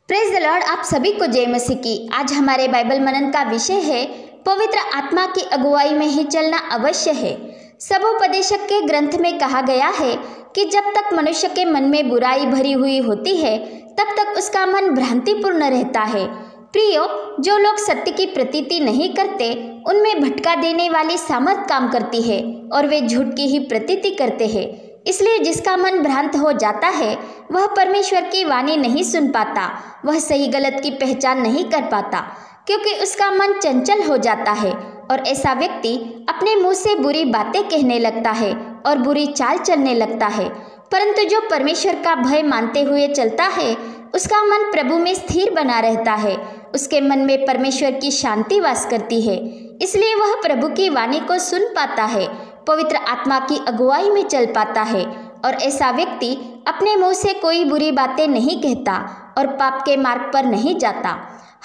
Praise the Lord. आप सभी को जय मसीह की। आज हमारे बाइबल मनन का विषय है पवित्र आत्मा की अगुवाई में ही चलना अवश्य है। सबोपदेशक के ग्रंथ में कहा गया है कि जब तक मनुष्य के मन में बुराई भरी हुई होती है तब तक उसका मन भ्रांतिपूर्ण रहता है। प्रियो, जो लोग सत्य की प्रतीति नहीं करते उनमें भटका देने वाली सामर्थ काम करती है और वे झूठ की ही प्रतीति करते हैं। इसलिए जिसका मन भ्रांत हो जाता है वह परमेश्वर की वाणी नहीं सुन पाता, वह सही गलत की पहचान नहीं कर पाता, क्योंकि उसका मन चंचल हो जाता है और ऐसा व्यक्ति अपने मुंह से बुरी बातें कहने लगता है और बुरी चाल चलने लगता है। परंतु जो परमेश्वर का भय मानते हुए चलता है उसका मन प्रभु में स्थिर बना रहता है, उसके मन में परमेश्वर की शांति वास करती है, इसलिए वह प्रभु की वाणी को सुन पाता है, पवित्र आत्मा की अगुवाई में चल पाता है और ऐसा व्यक्ति अपने मुंह से कोई बुरी बातें नहीं कहता और पाप के मार्ग पर नहीं जाता।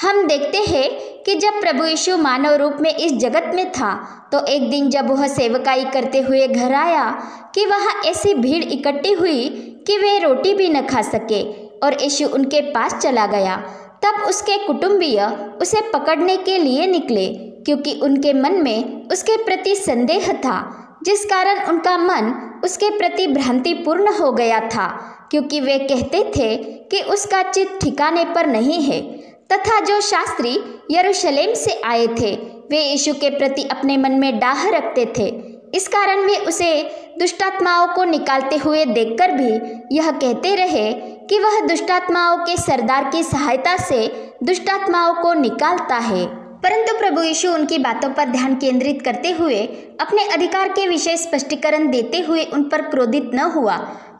हम देखते हैं कि जब प्रभु यीशु मानव रूप में इस जगत में था तो एक दिन जब वह सेवकाई करते हुए घर आया कि वहाँ ऐसी भीड़ इकट्ठी हुई कि वे रोटी भी न खा सके और यीशु उनके पास चला गया। तब उसके कुटुंबीय उसे पकड़ने के लिए निकले, क्योंकि उनके मन में उसके प्रति संदेह था, जिस कारण उनका मन उसके प्रति भ्रांतिपूर्ण हो गया था, क्योंकि वे कहते थे कि उसका चित्त ठिकाने पर नहीं है। तथा जो शास्त्री यरूशलेम से आए थे वे यीशु के प्रति अपने मन में डाह रखते थे, इस कारण वे उसे दुष्टात्माओं को निकालते हुए देखकर भी यह कहते रहे कि वह दुष्टात्माओं के सरदार की सहायता से दुष्टात्माओं को निकालता है। परंतु प्रभु यीशु उनकी बातों पर ध्यान केंद्रित करते हुए अपने अधिकार के विषय स्पष्टीकरण देते हुए उन पर क्रोधित न हुआ,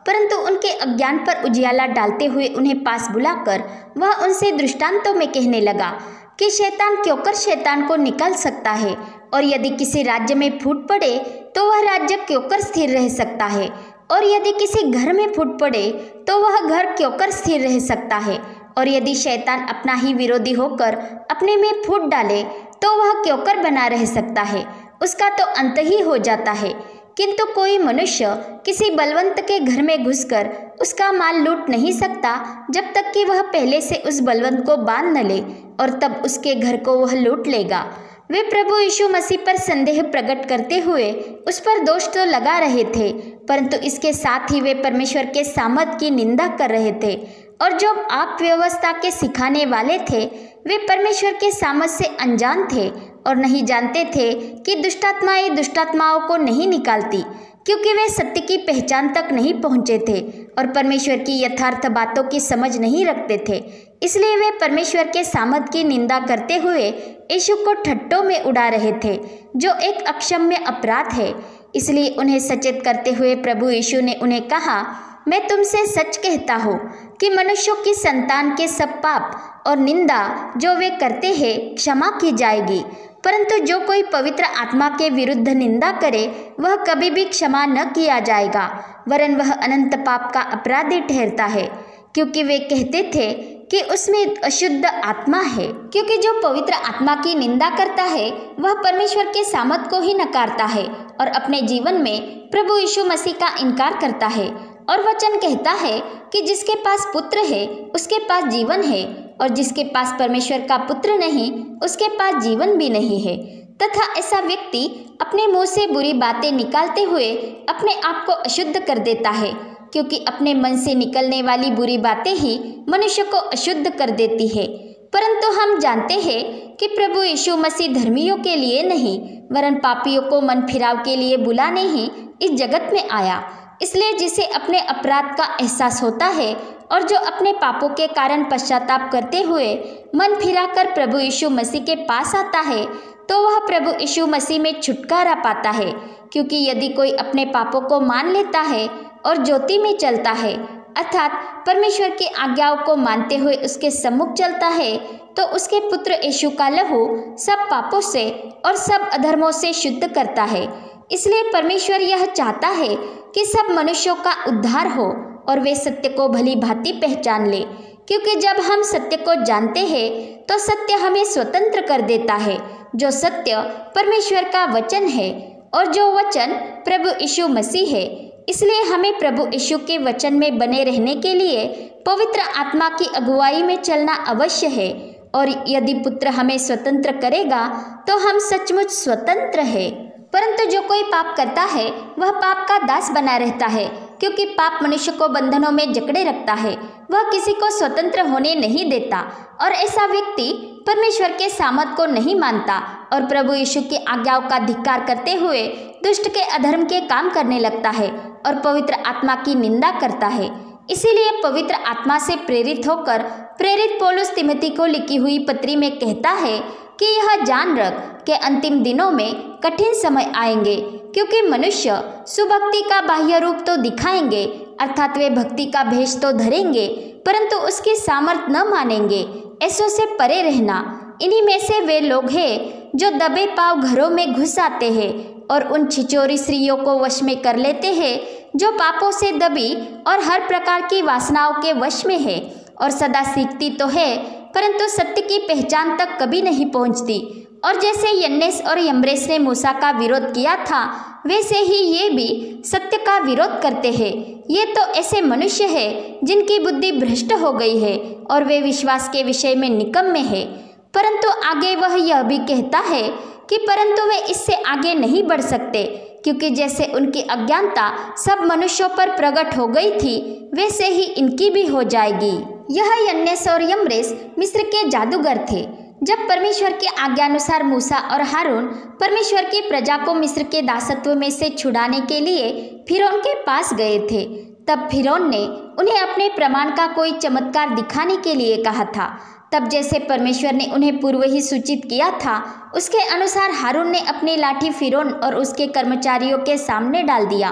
परंतु उनके अज्ञान पर उजियाला डालते हुए उन्हें पास बुलाकर वह उनसे दृष्टांतों में कहने लगा कि शैतान क्योंकर शैतान को निकाल सकता है, और यदि किसी राज्य में फूट पड़े तो वह राज्य क्योंकर स्थिर रह सकता है, और यदि किसी घर में फूट पड़े तो वह घर क्योंकर स्थिर रह सकता है, और यदि शैतान अपना ही विरोधी होकर अपने में फूट डाले तो वह क्योंकर बना रह सकता है, उसका तो अंत ही हो जाता है। किंतु कोई मनुष्य किसी बलवंत के घर में घुसकर उसका माल लूट नहीं सकता जब तक कि वह पहले से उस बलवंत को बांध न ले, और तब उसके घर को वह लूट लेगा। वे प्रभु यीशु मसीह पर संदेह प्रकट करते हुए उस पर दोष तो लगा रहे थे, परंतु इसके साथ ही वे परमेश्वर के सामर्थ की निंदा कर रहे थे, और जो आप व्यवस्था के सिखाने वाले थे वे परमेश्वर के सामर्थ से अनजान थे और नहीं जानते थे कि दुष्टात्माएं दुष्टात्माओं को नहीं निकालती, क्योंकि वे सत्य की पहचान तक नहीं पहुंचे थे और परमेश्वर की यथार्थ बातों की समझ नहीं रखते थे। इसलिए वे परमेश्वर के सामर्थ की निंदा करते हुए यीशु को ठट्टों में उड़ा रहे थे, जो एक अक्षम्य अपराध है। इसलिए उन्हें सचेत करते हुए प्रभु यीशु ने उन्हें कहा, मैं तुमसे सच कहता हूँ कि मनुष्यों की संतान के सब पाप और निंदा जो वे करते हैं क्षमा की जाएगी, परंतु जो कोई पवित्र आत्मा के विरुद्ध निंदा करे वह कभी भी क्षमा न किया जाएगा, वरन वह अनंत पाप का अपराधी ठहरता है। क्योंकि वे कहते थे कि उसमें अशुद्ध आत्मा है। क्योंकि जो पवित्र आत्मा की निंदा करता है वह परमेश्वर के सामर्थ को ही नकारता है और अपने जीवन में प्रभु यीशु मसीह का इनकार करता है। और वचन कहता है कि जिसके पास पुत्र है उसके पास जीवन है, और जिसके पास परमेश्वर का पुत्र नहीं उसके पास जीवन भी नहीं है। तथा ऐसा व्यक्ति अपने मुंह से बुरी बातें निकालते हुए अपने आप को अशुद्ध कर देता है, क्योंकि अपने मन से निकलने वाली बुरी बातें ही मनुष्य को अशुद्ध कर देती है। परंतु हम जानते हैं कि प्रभु यीशु मसीह धर्मियों के लिए नहीं वरन पापियों को मन फिराव के लिए बुलाने ही इस जगत में आया। इसलिए जिसे अपने अपराध का एहसास होता है और जो अपने पापों के कारण पश्चाताप करते हुए मन फिराकर प्रभु यीशु मसीह के पास आता है तो वह प्रभु यीशु मसीह में छुटकारा पाता है। क्योंकि यदि कोई अपने पापों को मान लेता है और ज्योति में चलता है, अर्थात परमेश्वर की आज्ञाओं को मानते हुए उसके सम्मुख चलता है, तो उसके पुत्र यीशु का लहू सब पापों से और सब अधर्मों से शुद्ध करता है। इसलिए परमेश्वर यह चाहता है कि सब मनुष्यों का उद्धार हो और वे सत्य को भली भांति पहचान ले, क्योंकि जब हम सत्य को जानते हैं तो सत्य हमें स्वतंत्र कर देता है। जो सत्य परमेश्वर का वचन है और जो वचन प्रभु यीशु मसीह है। इसलिए हमें प्रभु यीशु के वचन में बने रहने के लिए पवित्र आत्मा की अगुवाई में चलना अवश्य है। और यदि पुत्र हमें स्वतंत्र करेगा तो हम सचमुच स्वतंत्र है। परंतु जो कोई पाप करता है वह पाप का दास बना रहता है, क्योंकि पाप मनुष्य को बंधनों में जकड़े रखता है। वह किसी को स्वतंत्र होने नहीं देता और ऐसा व्यक्ति परमेश्वर के सामर्थ को नहीं मानता और प्रभु यीशु की आज्ञाओं का धिक्कार करते हुए दुष्ट के अधर्म के काम करने लगता है और पवित्र आत्मा की निंदा करता है। इसीलिए पवित्र आत्मा से प्रेरित होकर प्रेरित पौलुस तिमोथी को लिखी हुई पत्री में कहता है कि यह जान रख कि अंतिम दिनों में कठिन समय आएंगे, क्योंकि मनुष्य सुभक्ति का बाह्य रूप तो दिखाएंगे, अर्थात वे भक्ति का भेष तो धरेंगे, परंतु उसकी सामर्थ न मानेंगे। ऐसों से परे रहना। इन्हीं में से वे लोग हैं जो दबे पांव घरों में घुस आते हैं और उन छिचोरी स्त्रियों को वश में कर लेते हैं जो पापों से दबी और हर प्रकार की वासनाओं के वश में है और सदा सीखती तो है, परंतु सत्य की पहचान तक कभी नहीं पहुंचती। और जैसे यन्नेस और यम्ब्रेस ने मूसा का विरोध किया था, वैसे ही ये भी सत्य का विरोध करते हैं। ये तो ऐसे मनुष्य हैं जिनकी बुद्धि भ्रष्ट हो गई है और वे विश्वास के विषय में निकम्मे हैं। परंतु आगे वह यह भी कहता है कि परंतु वे इससे आगे नहीं बढ़ सकते, क्योंकि जैसे उनकी अज्ञानता सब मनुष्यों पर प्रकट हो गई थी, वैसे ही इनकी भी हो जाएगी। यह यन्नेस और यम्ब्रेस मिस्र के जादूगर थे। जब परमेश्वर के आज्ञानुसार मूसा और हारून परमेश्वर की प्रजा को मिस्र के दासत्व में से छुड़ाने के लिए फिरौन के पास गए थे, तब फिरौन ने उन्हें अपने प्रमाण का कोई चमत्कार दिखाने के लिए कहा था। तब जैसे परमेश्वर ने उन्हें पूर्व ही सूचित किया था, उसके अनुसार हारून ने अपनी लाठी फिरौन और उसके कर्मचारियों के सामने डाल दिया।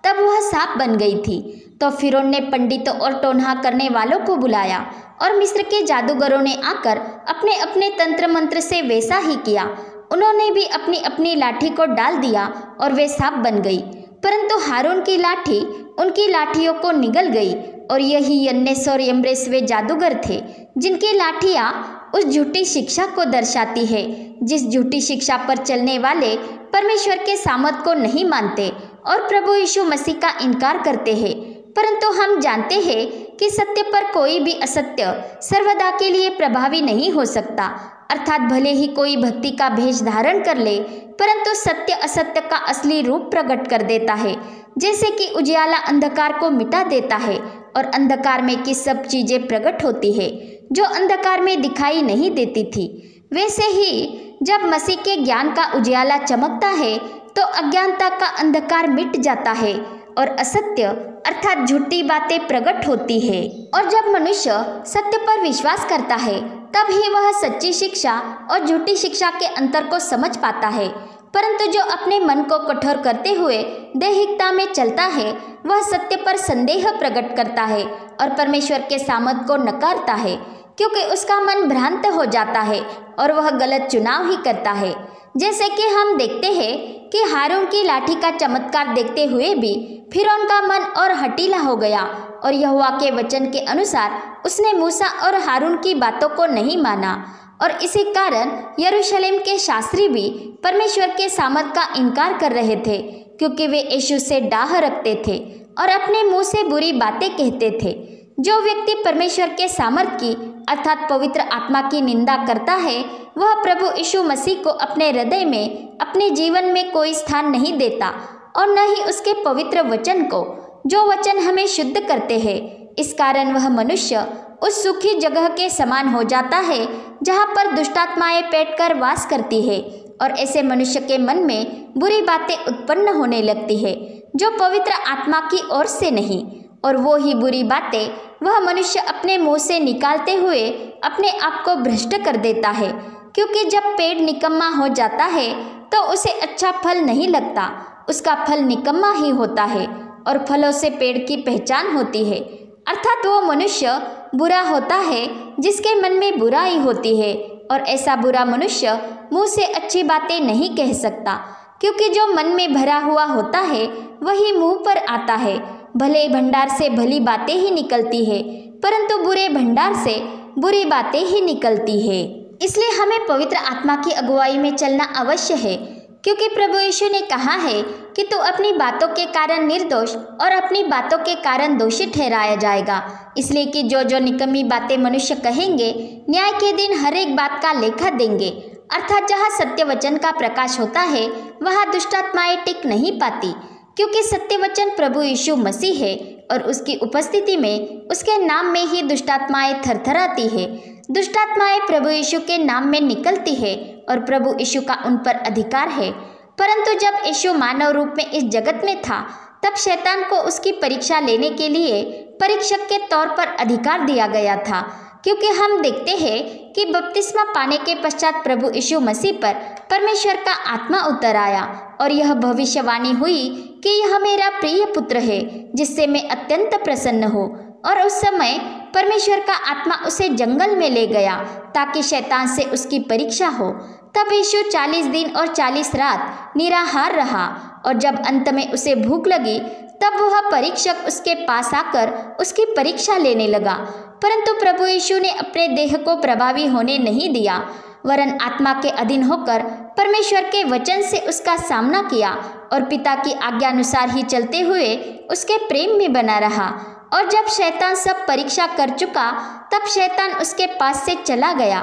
तब वह सांप बन गई थी। तो फिरौन ने पंडितों और टोनहा करने वालों को बुलाया और मिस्र के जादूगरों ने आकर अपने अपने तंत्र मंत्र से वैसा ही किया। उन्होंने भी अपनी अपनी लाठी को डाल दिया और वे सांप बन गई, परंतु हारून की लाठी उनकी लाठियों को निगल गई। और यही यन्नेस और यम्ब्रेस वे जादूगर थे जिनकी लाठियाँ उस झूठी शिक्षा को दर्शाती है, जिस झूठी शिक्षा पर चलने वाले परमेश्वर के सामर्थ को नहीं मानते और प्रभु यीशु मसीह का इनकार करते हैं। परंतु हम जानते हैं कि सत्य पर कोई भी असत्य सर्वदा के लिए प्रभावी नहीं हो सकता। अर्थात भले ही कोई भक्ति का भेष धारण कर ले, परंतु सत्य असत्य का असली रूप प्रकट कर देता है। जैसे कि उजियाला अंधकार को मिटा देता है और अंधकार में की सब चीजें प्रकट होती है जो अंधकार में दिखाई नहीं देती थी, वैसे ही जब मसीह के ज्ञान का उजियाला चमकता है तो अज्ञानता का अंधकार मिट जाता है और असत्य अर्थात झूठी बातें प्रकट होती है। और जब मनुष्य सत्य पर विश्वास करता है तब ही वह सच्ची शिक्षा और झूठी शिक्षा के अंतर को समझ पाता है। परंतु जो अपने मन को कठोर करते हुए दैहिकता में चलता है, वह सत्य पर संदेह प्रकट करता है और परमेश्वर के सामर्थ को नकारता है, क्योंकि उसका मन भ्रांत हो जाता है और वह गलत चुनाव ही करता है। जैसे कि हम देखते हैं कि हारून की लाठी का चमत्कार देखते हुए भी फिरौन का मन और हठीला हो गया और यहोवा के वचन के अनुसार उसने मूसा और हारून की बातों को नहीं माना। और इसी कारण यरूशलेम के शास्त्री भी परमेश्वर के सामर्थ का इनकार कर रहे थे, क्योंकि वे यीशु से डाह रखते थे और अपने मुंह से बुरी बातें कहते थे। जो व्यक्ति परमेश्वर के सामर्थ की अर्थात पवित्र आत्मा की निंदा करता है, वह प्रभु यीशु मसीह को अपने हृदय में अपने जीवन में कोई स्थान नहीं देता और न ही उसके पवित्र वचन को, जो वचन हमें शुद्ध करते हैं। इस कारण वह मनुष्य उस सुखी जगह के समान हो जाता है जहाँ पर दुष्टात्माएं बैठकर वास करती है और ऐसे मनुष्य के मन में बुरी बातें उत्पन्न होने लगती है जो पवित्र आत्मा की ओर से नहीं। और वो ही बुरी बातें वह मनुष्य अपने मुंह से निकालते हुए अपने आप को भ्रष्ट कर देता है, क्योंकि जब पेड़ निकम्मा हो जाता है तो उसे अच्छा फल नहीं लगता, उसका फल निकम्मा ही होता है। और फलों से पेड़ की पहचान होती है, अर्थात वो मनुष्य बुरा होता है जिसके मन में बुराई होती है। और ऐसा बुरा मनुष्य मुंह से अच्छी बातें नहीं कह सकता, क्योंकि जो मन में भरा हुआ होता है वही मुंह पर आता है। भले भंडार से भली बातें ही निकलती है, परंतु बुरे भंडार से बुरी बातें ही निकलती है। इसलिए हमें पवित्र आत्मा की अगुवाई में चलना अवश्य है, क्योंकि प्रभु यीशु ने कहा है कि तू अपनी बातों के कारण निर्दोष और अपनी बातों के कारण दोषी ठहराया जाएगा, इसलिए कि जो जो निकम्मी बातें मनुष्य कहेंगे न्याय के दिन हर एक बात का लेखा देंगे। अर्थात जहाँ सत्य वचन का प्रकाश होता है वहाँ दुष्टात्माएं टिक नहीं पाती, क्योंकि सत्य वचन प्रभु यीशु मसीह है और उसकी उपस्थिति में, उसके नाम में ही दुष्टात्माएं थरथराती है। दुष्टात्माएं प्रभु यीशु के नाम में निकलती है और प्रभु यीशु का उन पर अधिकार है। परंतु जब यीशु मानव रूप में इस जगत में था तब शैतान को उसकी परीक्षा लेने के लिए परीक्षक के तौर पर अधिकार दिया गया था, क्योंकि हम देखते हैं कि बपतिस्मा पाने के पश्चात प्रभु यीशु मसीह पर परमेश्वर का आत्मा उतर आया और यह भविष्यवाणी हुई कि यह मेरा प्रिय पुत्र है जिससे मैं अत्यंत प्रसन्न हूँ। और उस समय परमेश्वर का आत्मा उसे जंगल में ले गया ताकि शैतान से उसकी परीक्षा हो। तब यीशु 40 दिन और 40 रात निराहार रहा और जब अंत में उसे भूख लगी तब वह परीक्षक उसके पास आकर उसकी परीक्षा लेने लगा। परंतु प्रभु यीशु ने अपने देह को प्रभावी होने नहीं दिया, वरन आत्मा के अधीन होकर परमेश्वर के वचन से उसका सामना किया और पिता की आज्ञानुसार ही चलते हुए उसके प्रेम में बना रहा। और जब शैतान सब परीक्षा कर चुका तब शैतान उसके पास से चला गया।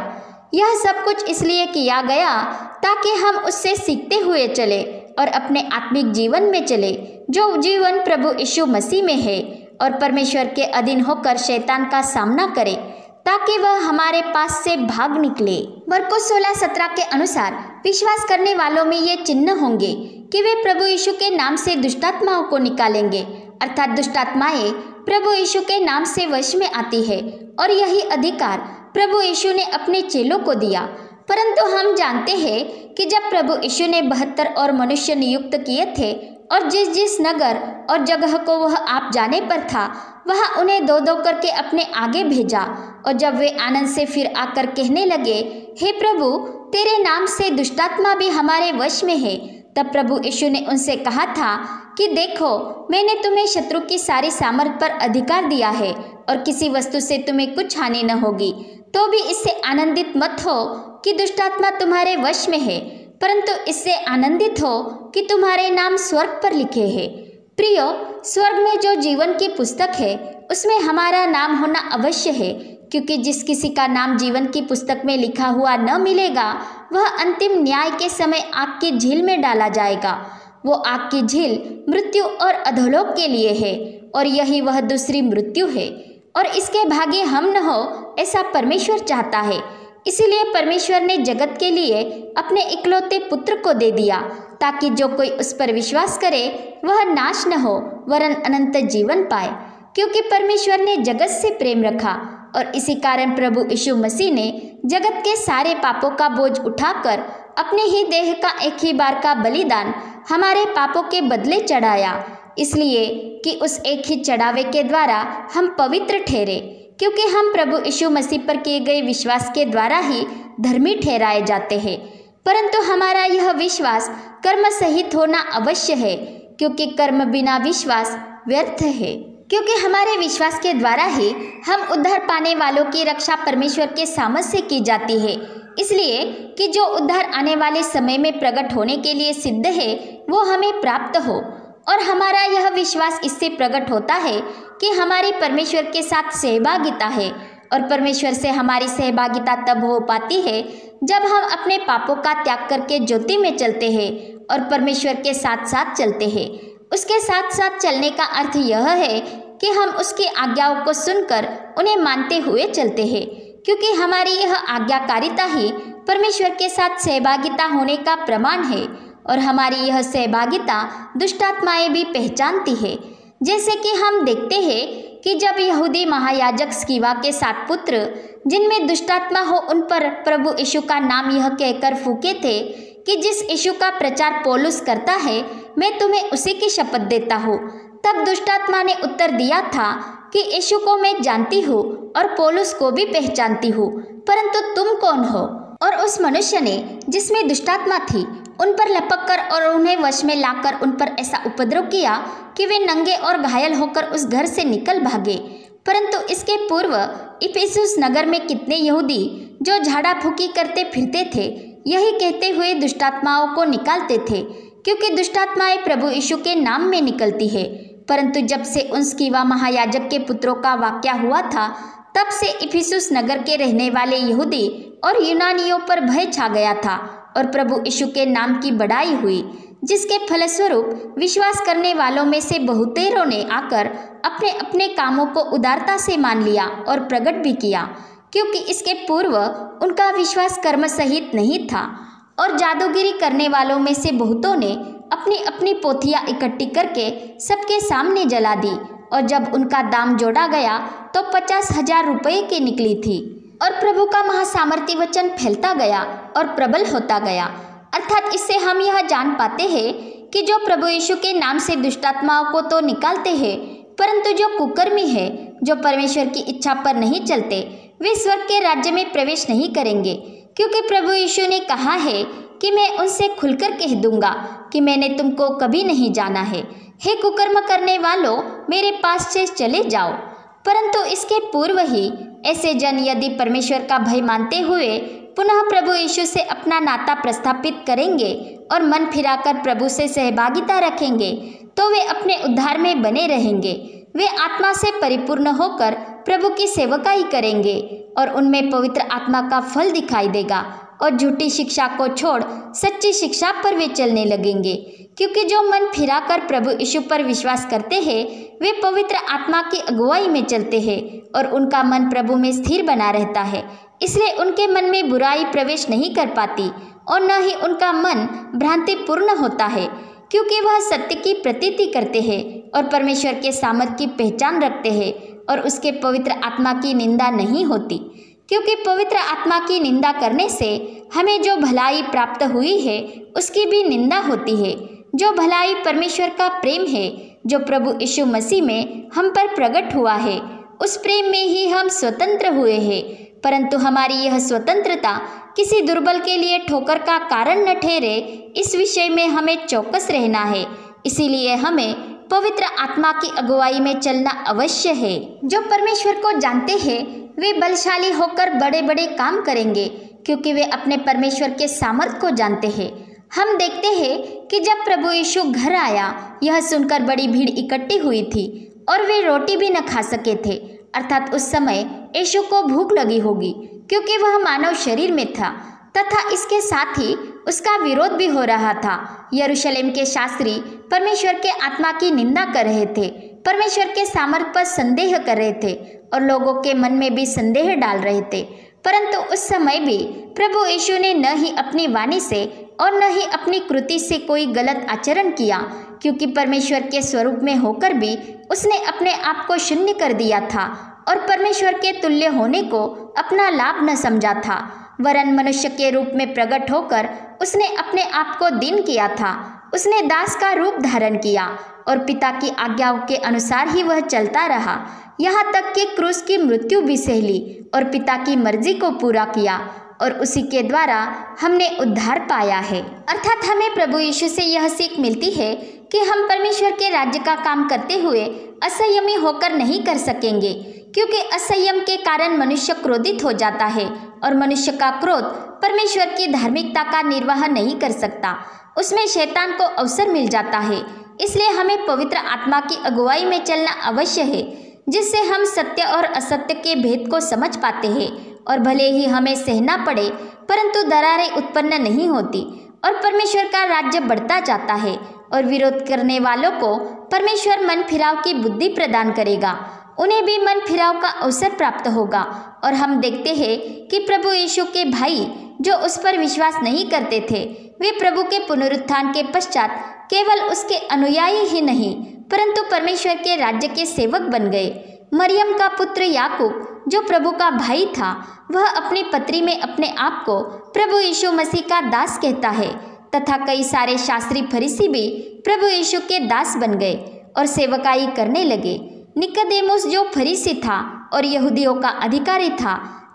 यह सब कुछ इसलिए किया गया ताकि हम उससे सीखते हुए चले और अपने आत्मिक जीवन में चले, जो जीवन प्रभु यीशु मसीह में है, और परमेश्वर के अधीन होकर शैतान का सामना करे ताकि वह हमारे पास से भाग निकले। मरकुस 16:17 के अनुसार विश्वास करने वालों में ये चिन्ह होंगे कि वे प्रभु यीशु के नाम से दुष्टात्माओं को निकालेंगे। अर्थात दुष्टात्माएं प्रभु यीशु के नाम से वश में आती है और यही अधिकार प्रभु यीशु ने अपने चेलों को दिया। परंतु हम जानते हैं कि जब प्रभु यीशु ने 72 और मनुष्य नियुक्त किए थे और जिस जिस नगर और जगह को वह आप जाने पर था वहाँ उन्हें दो दो करके अपने आगे भेजा। और जब वे आनंद से फिर आकर कहने लगे, हे प्रभु, तेरे नाम से दुष्टात्मा भी हमारे वश में है, तब प्रभु यीशु ने उनसे कहा था कि देखो, मैंने तुम्हें शत्रु की सारी सामर्थ पर अधिकार दिया है और किसी वस्तु से तुम्हें कुछ हानि न होगी। तो भी इससे आनंदित मत हो कि दुष्टात्मा तुम्हारे वश में है, परंतु इससे आनंदित हो कि तुम्हारे नाम स्वर्ग पर लिखे हैं। प्रियो, स्वर्ग में जो जीवन की पुस्तक है उसमें हमारा नाम होना अवश्य है, क्योंकि जिस किसी का नाम जीवन की पुस्तक में लिखा हुआ न मिलेगा वह अंतिम न्याय के समय आग की झील में डाला जाएगा। वो आग की झील मृत्यु और अधोलोक के लिए है और यही वह दूसरी मृत्यु है, और इसके भागी हम न हो ऐसा परमेश्वर चाहता है। इसीलिए परमेश्वर ने जगत के लिए अपने इकलौते पुत्र को दे दिया ताकि जो कोई उस पर विश्वास करे वह नाश न हो वरन अनंत जीवन पाए, क्योंकि परमेश्वर ने जगत से प्रेम रखा। और इसी कारण प्रभु यीशु मसीह ने जगत के सारे पापों का बोझ उठाकर अपने ही देह का एक ही बार का बलिदान हमारे पापों के बदले चढ़ाया, इसलिए कि उस एक ही चढ़ावे के द्वारा हम पवित्र ठहरे, क्योंकि हम प्रभु यीशु मसीह पर किए गए विश्वास के द्वारा ही धर्मी ठहराए जाते हैं। परंतु हमारा यह विश्वास कर्म सहित होना अवश्य है, क्योंकि कर्म बिना विश्वास व्यर्थ है। क्योंकि हमारे विश्वास के द्वारा ही हम उद्धार पाने वालों की रक्षा परमेश्वर के सामर्थ से की जाती है, इसलिए कि जो उद्धार आने वाले समय में प्रकट होने के लिए सिद्ध है वो हमें प्राप्त हो। और हमारा यह विश्वास इससे प्रकट होता है कि हमारी परमेश्वर के साथ सहभागिता है, और परमेश्वर से हमारी सहभागिता तब हो पाती है जब हम अपने पापों का त्याग करके ज्योति में चलते हैं और परमेश्वर के साथ साथ चलते हैं। उसके साथ साथ चलने का अर्थ यह है कि हम उसकी आज्ञाओं को सुनकर उन्हें मानते हुए चलते हैं, क्योंकि हमारी यह आज्ञाकारिता ही परमेश्वर के साथ सहभागिता होने का प्रमाण है। और हमारी यह सहभागिता दुष्टात्माएं भी पहचानती है। जैसे कि हम देखते हैं कि जब यहूदी महायाजक स्किवा के 7 पुत्र जिनमें दुष्टात्मा हो उन पर प्रभु यीशु का नाम यह कहकर फूके थे कि जिस यीशु का प्रचार पौलुस करता है मैं तुम्हें उसी की शपथ देता हूँ, तब दुष्टात्मा ने उत्तर दिया था कि यीशु को मैं जानती हूँ और पौलुस को भी पहचानती हूँ, परंतु तुम कौन हो? और उस मनुष्य ने जिसमें दुष्टात्मा थी उन पर लपककर और उन्हें वश में लाकर उन पर ऐसा उपद्रव किया कि वे नंगे और घायल होकर उस घर से निकल भागे। परंतु इसके पूर्व इफिसुस नगर में कितने यहूदी जो झाड़ा फूकी करते फिरते थे, यही कहते हुए दुष्टात्माओं को निकालते थे क्योंकि दुष्ट आत्माएं प्रभु यीशु के नाम में निकलती है। परंतु जब से उन स्किवा महायाजक के पुत्रों का वाकया हुआ था, तब से इफिसुस नगर के रहने वाले यहूदी और यूनानियों पर भय छा गया था और प्रभु यीशु के नाम की बड़ाई हुई, जिसके फलस्वरूप विश्वास करने वालों में से बहुतेरों ने आकर अपने अपने कामों को उदारता से मान लिया और प्रकट भी किया, क्योंकि इसके पूर्व उनका विश्वास कर्म सहित नहीं था। और जादूगिरी करने वालों में से बहुतों ने अपनी अपनी पोथियां इकट्ठी करके सबके सामने जला दी, और जब उनका दाम जोड़ा गया तो 50,000 रुपये की निकली थी। और प्रभु का महासामर्थी वचन फैलता गया और प्रबल होता गया। अर्थात इससे हम यह जान पाते हैं कि जो प्रभु यीशु के नाम से दुष्टात्माओं को तो निकालते हैं, परंतु जो कुकर्मी है, जो परमेश्वर की इच्छा पर नहीं चलते, वे स्वर्ग के राज्य में प्रवेश नहीं करेंगे। क्योंकि प्रभु यीशु ने कहा है कि मैं उनसे खुलकर कह दूंगा कि मैंने तुमको कभी नहीं जाना है। हे कुकर्म करने वालों, मेरे पास से चले जाओ। परंतु इसके पूर्व ही ऐसे जन यदि परमेश्वर का भय मानते हुए पुनः प्रभु यीशु से अपना नाता प्रस्थापित करेंगे और मन फिराकर प्रभु से सहभागिता रखेंगे, तो वे अपने उद्धार में बने रहेंगे। वे आत्मा से परिपूर्ण होकर प्रभु की सेवकाई करेंगे और उनमें पवित्र आत्मा का फल दिखाई देगा, और झूठी शिक्षा को छोड़ सच्ची शिक्षा पर वे चलने लगेंगे। क्योंकि जो मन फिराकर प्रभु यीशु पर विश्वास करते हैं, वे पवित्र आत्मा की अगुवाई में चलते हैं और उनका मन प्रभु में स्थिर बना रहता है। इसलिए उनके मन में बुराई प्रवेश नहीं कर पाती और न ही उनका मन भ्रांतिपूर्ण होता है, क्योंकि वह सत्य की प्रतीति करते हैं और परमेश्वर के सामर्थ की पहचान रखते हैं, और उसके पवित्र आत्मा की निंदा नहीं होती। क्योंकि पवित्र आत्मा की निंदा करने से हमें जो भलाई प्राप्त हुई है, उसकी भी निंदा होती है। जो भलाई परमेश्वर का प्रेम है, जो प्रभु यीशु मसीह में हम पर प्रकट हुआ है, उस प्रेम में ही हम स्वतंत्र हुए हैं। परंतु हमारी यह स्वतंत्रता किसी दुर्बल के लिए ठोकर का कारण न ठहरे, इस विषय में हमें चौकस रहना है। इसीलिए हमें पवित्र आत्मा की अगुवाई में चलना अवश्य है। जो परमेश्वर को जानते हैं, वे बलशाली होकर बड़े बड़े काम करेंगे, क्योंकि वे अपने परमेश्वर के सामर्थ को जानते हैं। हम देखते हैं कि जब प्रभु यीशु घर आया, यह सुनकर बड़ी भीड़ इकट्ठी हुई थी और वे रोटी भी न खा सके थे। अर्थात उस समय यीशु को भूख लगी होगी, क्योंकि वह मानव शरीर में था, तथा इसके साथ ही उसका विरोध भी हो रहा था। यरूशलेम के शास्त्री परमेश्वर के आत्मा की निंदा कर रहे थे, परमेश्वर के सामर्थ पर संदेह कर रहे थे और लोगों के मन में भी संदेह डाल रहे थे। परंतु उस समय भी प्रभु यीशु ने न ही अपनी वाणी से और न ही अपनी कृति से कोई गलत आचरण किया, क्योंकि परमेश्वर के स्वरूप में होकर भी उसने अपने आप को शून्य कर दिया था और परमेश्वर के तुल्य होने को अपना लाभ न समझा था। वरन मनुष्य के रूप में प्रकट होकर उसने अपने आप को दीन किया था। उसने दास का रूप धारण किया और पिता की आज्ञाओं के अनुसार ही वह चलता रहा, यहाँ तक कि क्रूस की मृत्यु भी सह ली और पिता की मर्जी को पूरा किया, और उसी के द्वारा हमने उद्धार पाया है। अर्थात हमें प्रभु यीशु से यह सीख मिलती है कि हम परमेश्वर के राज्य का काम करते हुए असंयमी होकर नहीं कर सकेंगे, क्योंकि असंयम के कारण मनुष्य क्रोधित हो जाता है और मनुष्य का क्रोध परमेश्वर की धार्मिकता का निर्वाह नहीं कर सकता, उसमें शैतान को अवसर मिल जाता है। इसलिए हमें पवित्र आत्मा की अगुवाई में चलना अवश्य है, जिससे हम सत्य और असत्य के भेद को समझ पाते हैं, और भले ही हमें सहना पड़े परंतु दरारें उत्पन्न नहीं होती, और परमेश्वर का राज्य बढ़ता जाता है, और विरोध करने वालों को परमेश्वर मन फिराव की बुद्धि प्रदान करेगा, उन्हें भी मन फिराव का अवसर प्राप्त होगा। और हम देखते हैं कि प्रभु यीशु के भाई जो उस पर विश्वास नहीं करते थे, वे प्रभु के पुनरुत्थान के पश्चात केवल उसके अनुयायी ही नहीं परंतु परमेश्वर के राज्य के सेवक बन गए। मरियम का पुत्र याकूब जो प्रभु का भाई था, वह अपनी पत्री में अपने आप को प्रभु यीशु मसीह का दास कहता है, तथा कई सारे शास्त्री फरीसी भी प्रभु यीशु के दास बन गए और सेवकाई करने लगे। निकोदेमुस जो फरीसी था और यहूदियों का अधिकारी था,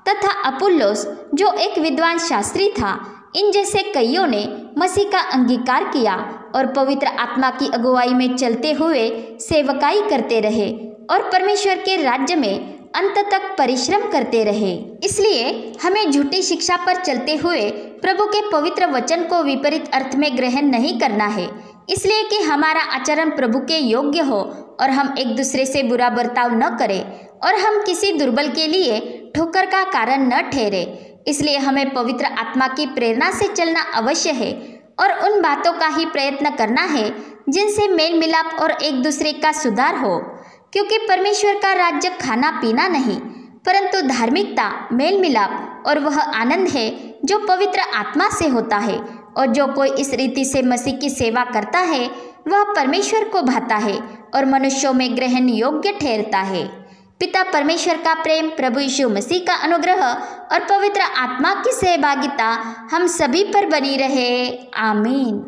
तथा अपुल्लोस जो एक विद्वान शास्त्री था, इन जैसे कईयों ने मसीह का अंगीकार किया और पवित्र आत्मा की अगुवाई में चलते हुए सेवकाई करते रहे और परमेश्वर के राज्य में अंत तक परिश्रम करते रहे। इसलिए हमें झूठी शिक्षा पर चलते हुए प्रभु के पवित्र वचन को विपरीत अर्थ में ग्रहण नहीं करना है, इसलिए कि हमारा आचरण प्रभु के योग्य हो और हम एक दूसरे से बुरा बर्ताव न करें और हम किसी दुर्बल के लिए ठोकर का कारण न ठहरे। इसलिए हमें पवित्र आत्मा की प्रेरणा से चलना अवश्य है और उन बातों का ही प्रयत्न करना है जिनसे मेल मिलाप और एक दूसरे का सुधार हो, क्योंकि परमेश्वर का राज्य खाना पीना नहीं परंतु धार्मिकता, मेल मिलाप और वह आनंद है जो पवित्र आत्मा से होता है। और जो कोई इस रीति से मसीह की सेवा करता है वह परमेश्वर को भाता है और मनुष्यों में ग्रहण योग्य ठहरता है। पिता परमेश्वर का प्रेम, प्रभु यीशु मसीह का अनुग्रह और पवित्र आत्मा की सहभागिता हम सभी पर बनी रहे। आमीन।